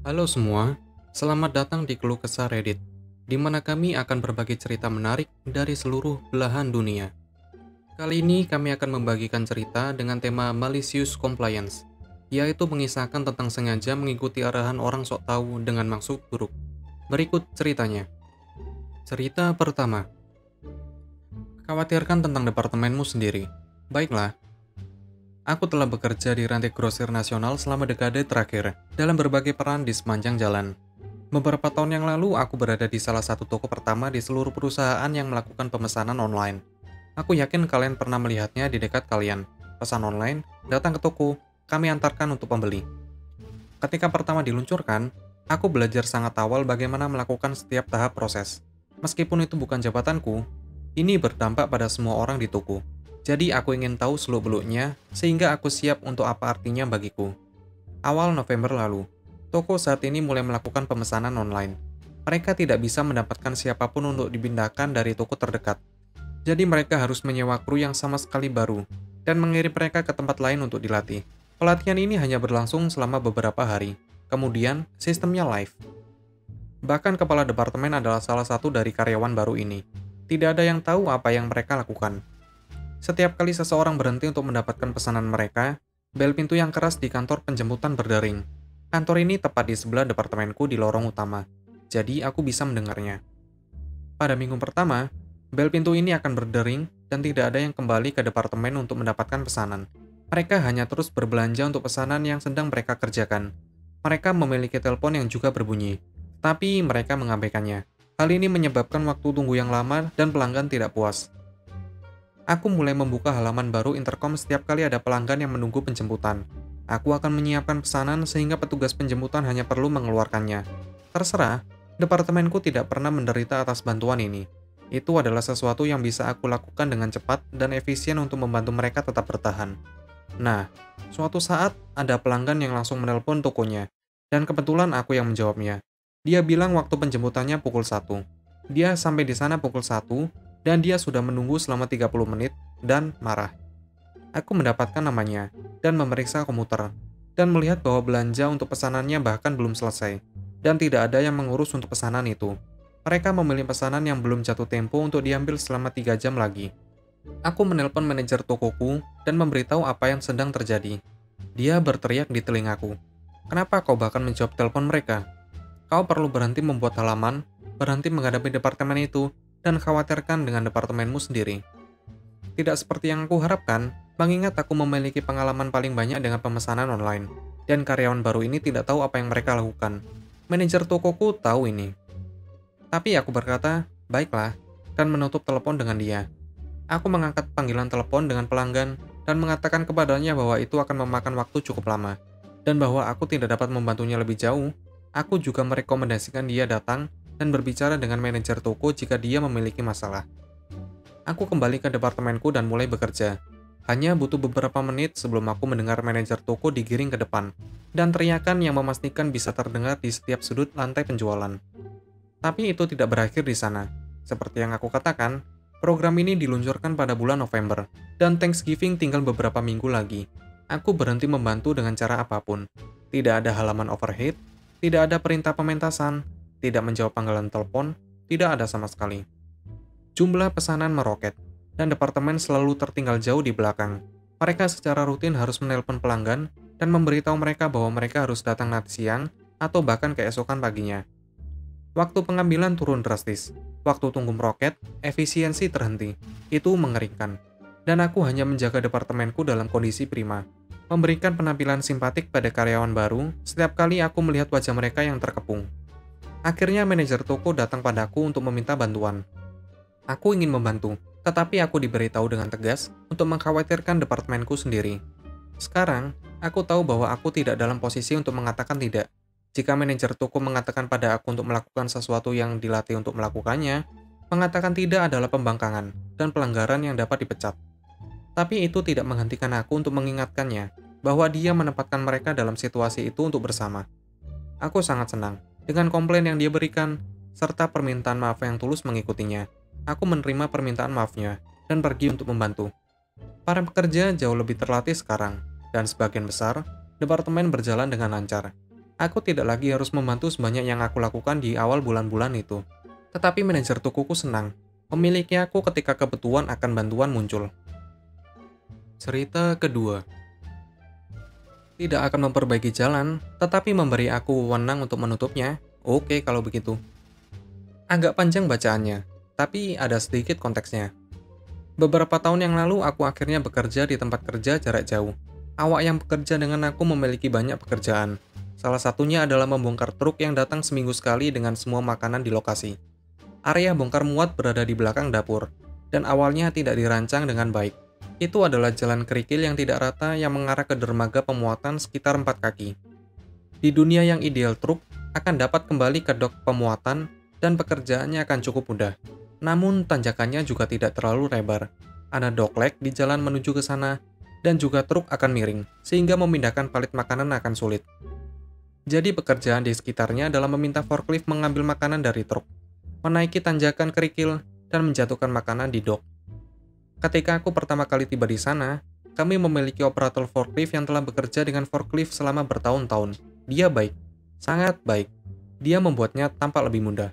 Halo semua, selamat datang di Keluh Kesah Reddit, di mana kami akan berbagi cerita menarik dari seluruh belahan dunia. Kali ini kami akan membagikan cerita dengan tema Malicious Compliance, yaitu mengisahkan tentang sengaja mengikuti arahan orang sok tahu dengan maksud buruk. Berikut ceritanya. Cerita pertama, khawatirkan tentang departemenmu sendiri. Baiklah, aku telah bekerja di rantai grosir nasional selama dekade terakhir, dalam berbagai peran di sepanjang jalan. Beberapa tahun yang lalu, aku berada di salah satu toko pertama di seluruh perusahaan yang melakukan pemesanan online. Aku yakin kalian pernah melihatnya di dekat kalian. Pesan online, datang ke toko, kami antarkan untuk pembeli. Ketika pertama diluncurkan, aku belajar sangat awal bagaimana melakukan setiap tahap proses. Meskipun itu bukan jabatanku, ini berdampak pada semua orang di toko. Jadi aku ingin tahu seluk-beluknya, sehingga aku siap untuk apa artinya bagiku. Awal November lalu, toko saat ini mulai melakukan pemesanan online. Mereka tidak bisa mendapatkan siapapun untuk dipindahkan dari toko terdekat. Jadi mereka harus menyewa kru yang sama sekali baru, dan mengirim mereka ke tempat lain untuk dilatih. Pelatihan ini hanya berlangsung selama beberapa hari. Kemudian, sistemnya live. Bahkan kepala departemen adalah salah satu dari karyawan baru ini. Tidak ada yang tahu apa yang mereka lakukan. Setiap kali seseorang berhenti untuk mendapatkan pesanan mereka, bel pintu yang keras di kantor penjemputan berdering. Kantor ini tepat di sebelah departemenku di lorong utama, jadi aku bisa mendengarnya. Pada minggu pertama, bel pintu ini akan berdering dan tidak ada yang kembali ke departemen untuk mendapatkan pesanan. Mereka hanya terus berbelanja untuk pesanan yang sedang mereka kerjakan. Mereka memiliki telepon yang juga berbunyi, tapi mereka mengabaikannya. Hal ini menyebabkan waktu tunggu yang lama dan pelanggan tidak puas. Aku mulai membuka halaman baru intercom setiap kali ada pelanggan yang menunggu penjemputan. Aku akan menyiapkan pesanan sehingga petugas penjemputan hanya perlu mengeluarkannya. Terserah, departemenku tidak pernah menderita atas bantuan ini. Itu adalah sesuatu yang bisa aku lakukan dengan cepat dan efisien untuk membantu mereka tetap bertahan. Nah, suatu saat ada pelanggan yang langsung menelpon tokonya, dan kebetulan aku yang menjawabnya. Dia bilang waktu penjemputannya pukul 1. Dia sampai di sana pukul 1, dan dia sudah menunggu selama 30 menit, dan marah. Aku mendapatkan namanya, dan memeriksa komputer, dan melihat bahwa belanja untuk pesanannya bahkan belum selesai, dan tidak ada yang mengurus untuk pesanan itu. Mereka memilih pesanan yang belum jatuh tempo untuk diambil selama 3 jam lagi. Aku menelpon manajer tokoku, dan memberitahu apa yang sedang terjadi. Dia berteriak di telingaku. Kenapa kau bahkan menjawab telepon mereka? Kau perlu berhenti membuat halaman, berhenti menghadapi departemen itu, dan khawatirkan dengan departemenmu sendiri. Tidak seperti yang aku harapkan, mengingat aku memiliki pengalaman paling banyak dengan pemesanan online, dan karyawan baru ini tidak tahu apa yang mereka lakukan. Manajer tokoku tahu ini. Tapi aku berkata, baiklah, dan menutup telepon dengan dia. Aku mengangkat panggilan telepon dengan pelanggan, dan mengatakan kepadanya bahwa itu akan memakan waktu cukup lama, dan bahwa aku tidak dapat membantunya lebih jauh. Aku juga merekomendasikan dia datang dan berbicara dengan manajer toko jika dia memiliki masalah. Aku kembali ke departemenku dan mulai bekerja. Hanya butuh beberapa menit sebelum aku mendengar manajer toko digiring ke depan, dan teriakan yang memastikan bisa terdengar di setiap sudut lantai penjualan. Tapi itu tidak berakhir di sana. Seperti yang aku katakan, program ini diluncurkan pada bulan November, dan Thanksgiving tinggal beberapa minggu lagi. Aku berhenti membantu dengan cara apapun. Tidak ada halaman overhead, tidak ada perintah pementasan, tidak menjawab panggilan telepon, tidak ada sama sekali. Jumlah pesanan meroket, dan departemen selalu tertinggal jauh di belakang. Mereka secara rutin harus menelpon pelanggan dan memberitahu mereka bahwa mereka harus datang nanti siang atau bahkan keesokan paginya. Waktu pengambilan turun drastis. Waktu tunggu meroket, efisiensi terhenti. Itu mengerikan. Dan aku hanya menjaga departemenku dalam kondisi prima. Memberikan penampilan simpatik pada karyawan baru setiap kali aku melihat wajah mereka yang terkepung. Akhirnya manajer toko datang padaku untuk meminta bantuan. Aku ingin membantu, tetapi aku diberitahu dengan tegas untuk mengkhawatirkan departemenku sendiri. Sekarang, aku tahu bahwa aku tidak dalam posisi untuk mengatakan tidak. Jika manajer toko mengatakan pada aku untuk melakukan sesuatu yang dilatih untuk melakukannya, mengatakan tidak adalah pembangkangan dan pelanggaran yang dapat dipecat. Tapi itu tidak menghentikan aku untuk mengingatkannya bahwa dia menempatkan mereka dalam situasi itu untuk bersama. Aku sangat senang dengan komplain yang dia berikan, serta permintaan maaf yang tulus mengikutinya. Aku menerima permintaan maafnya dan pergi untuk membantu. Para pekerja jauh lebih terlatih sekarang, dan sebagian besar, departemen berjalan dengan lancar. Aku tidak lagi harus membantu sebanyak yang aku lakukan di awal bulan-bulan itu. Tetapi manajer tokoku senang memiliki aku ketika kebutuhan akan bantuan muncul. Cerita kedua. Tidak akan memperbaiki jalan, tetapi memberi aku wewenang untuk menutupnya. Oke kalau begitu. Agak panjang bacaannya, tapi ada sedikit konteksnya. Beberapa tahun yang lalu, aku akhirnya bekerja di tempat kerja jarak jauh. Awak yang bekerja dengan aku memiliki banyak pekerjaan. Salah satunya adalah membongkar truk yang datang seminggu sekali dengan semua makanan di lokasi. Area bongkar muat berada di belakang dapur, dan awalnya tidak dirancang dengan baik. Itu adalah jalan kerikil yang tidak rata yang mengarah ke dermaga pemuatan sekitar 4 kaki. Di dunia yang ideal, truk akan dapat kembali ke dok pemuatan dan pekerjaannya akan cukup mudah. Namun tanjakannya juga tidak terlalu lebar. Ada dogleg di jalan menuju ke sana, dan juga truk akan miring, sehingga memindahkan palet makanan akan sulit. Jadi pekerjaan di sekitarnya adalah meminta forklift mengambil makanan dari truk, menaiki tanjakan kerikil, dan menjatuhkan makanan di dok. Ketika aku pertama kali tiba di sana, kami memiliki operator forklift yang telah bekerja dengan forklift selama bertahun-tahun. Dia baik, sangat baik. Dia membuatnya tampak lebih mudah.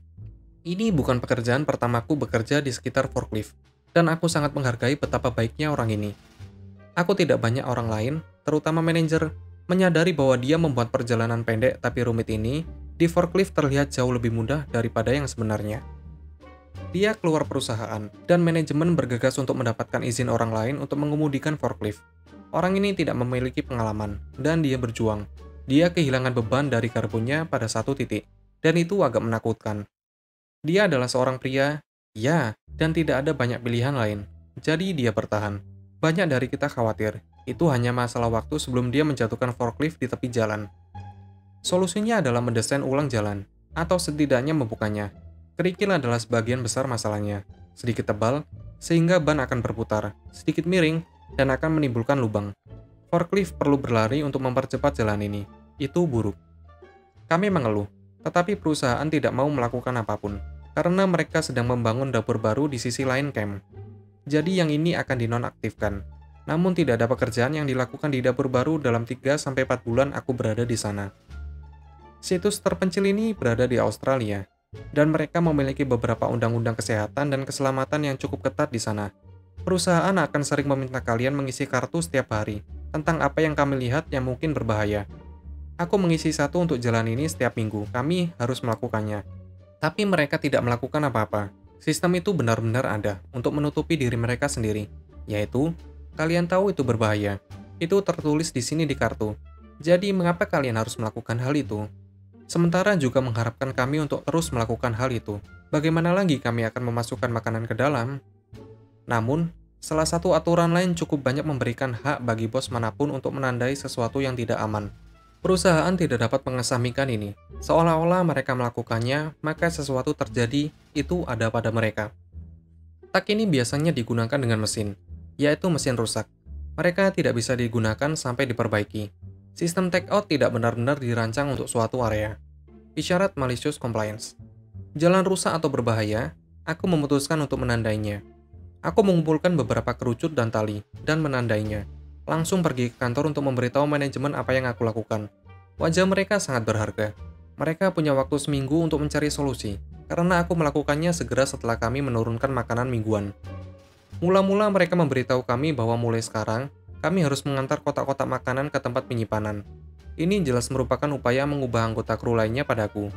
Ini bukan pekerjaan pertamaku bekerja di sekitar forklift, dan aku sangat menghargai betapa baiknya orang ini. Aku tidak banyak orang lain, terutama manajer, menyadari bahwa dia membuat perjalanan pendek tapi rumit ini di forklift terlihat jauh lebih mudah daripada yang sebenarnya. Dia keluar perusahaan, dan manajemen bergegas untuk mendapatkan izin orang lain untuk mengemudikan forklift. Orang ini tidak memiliki pengalaman, dan dia berjuang. Dia kehilangan beban dari garpunya pada satu titik, dan itu agak menakutkan. Dia adalah seorang pria, ya, dan tidak ada banyak pilihan lain. Jadi dia bertahan. Banyak dari kita khawatir, itu hanya masalah waktu sebelum dia menjatuhkan forklift di tepi jalan. Solusinya adalah mendesain ulang jalan, atau setidaknya membukanya. Kerikil adalah sebagian besar masalahnya. Sedikit tebal, sehingga ban akan berputar, sedikit miring, dan akan menimbulkan lubang. Forklift perlu berlari untuk mempercepat jalan ini. Itu buruk. Kami mengeluh, tetapi perusahaan tidak mau melakukan apapun, karena mereka sedang membangun dapur baru di sisi lain camp. Jadi yang ini akan dinonaktifkan. Namun tidak ada pekerjaan yang dilakukan di dapur baru dalam 3-4 bulan aku berada di sana. Situs terpencil ini berada di Australia, dan mereka memiliki beberapa undang-undang kesehatan dan keselamatan yang cukup ketat di sana. Perusahaan akan sering meminta kalian mengisi kartu setiap hari tentang apa yang kami lihat yang mungkin berbahaya. Aku mengisi satu untuk jalan ini setiap minggu, kami harus melakukannya. Tapi mereka tidak melakukan apa-apa. Sistem itu benar-benar ada untuk menutupi diri mereka sendiri, yaitu, kalian tahu itu berbahaya. Itu tertulis di sini di kartu. Jadi mengapa kalian harus melakukan hal itu? Sementara juga mengharapkan kami untuk terus melakukan hal itu. Bagaimana lagi kami akan memasukkan makanan ke dalam? Namun, salah satu aturan lain cukup banyak memberikan hak bagi bos manapun untuk menandai sesuatu yang tidak aman. Perusahaan tidak dapat mengesampingkan ini. Seolah-olah mereka melakukannya, maka sesuatu terjadi, itu ada pada mereka. Tak ini biasanya digunakan dengan mesin, yaitu mesin rusak. Mereka tidak bisa digunakan sampai diperbaiki. Sistem take-out tidak benar-benar dirancang untuk suatu area. Isyarat malicious compliance. Jalan rusak atau berbahaya, aku memutuskan untuk menandainya. Aku mengumpulkan beberapa kerucut dan tali, dan menandainya. Langsung pergi ke kantor untuk memberitahu manajemen apa yang aku lakukan. Wajah mereka sangat berharga. Mereka punya waktu seminggu untuk mencari solusi, karena aku melakukannya segera setelah kami menurunkan makanan mingguan. Mula-mula mereka memberitahu kami bahwa mulai sekarang, kami harus mengantar kotak-kotak makanan ke tempat penyimpanan. Ini jelas merupakan upaya mengubah anggota kru lainnya padaku.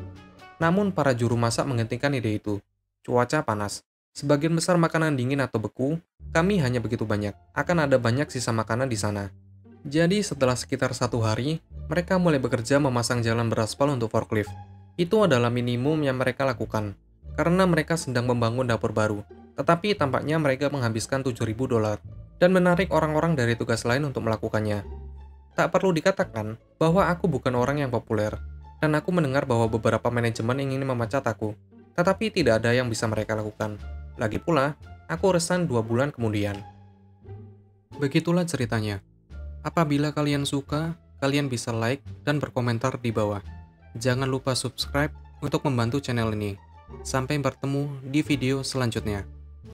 Namun para juru masak menghentikan ide itu. Cuaca panas. Sebagian besar makanan dingin atau beku, kami hanya begitu banyak. Akan ada banyak sisa makanan di sana. Jadi setelah sekitar 1 hari, mereka mulai bekerja memasang jalan beraspal untuk forklift. Itu adalah minimum yang mereka lakukan, karena mereka sedang membangun dapur baru. Tetapi tampaknya mereka menghabiskan $7.000 dan menarik orang-orang dari tugas lain untuk melakukannya. Tak perlu dikatakan bahwa aku bukan orang yang populer, dan aku mendengar bahwa beberapa manajemen ingin memecat aku. Tetapi tidak ada yang bisa mereka lakukan. Lagi pula, aku resign 2 bulan kemudian. Begitulah ceritanya. Apabila kalian suka, kalian bisa like dan berkomentar di bawah. Jangan lupa subscribe untuk membantu channel ini. Sampai bertemu di video selanjutnya.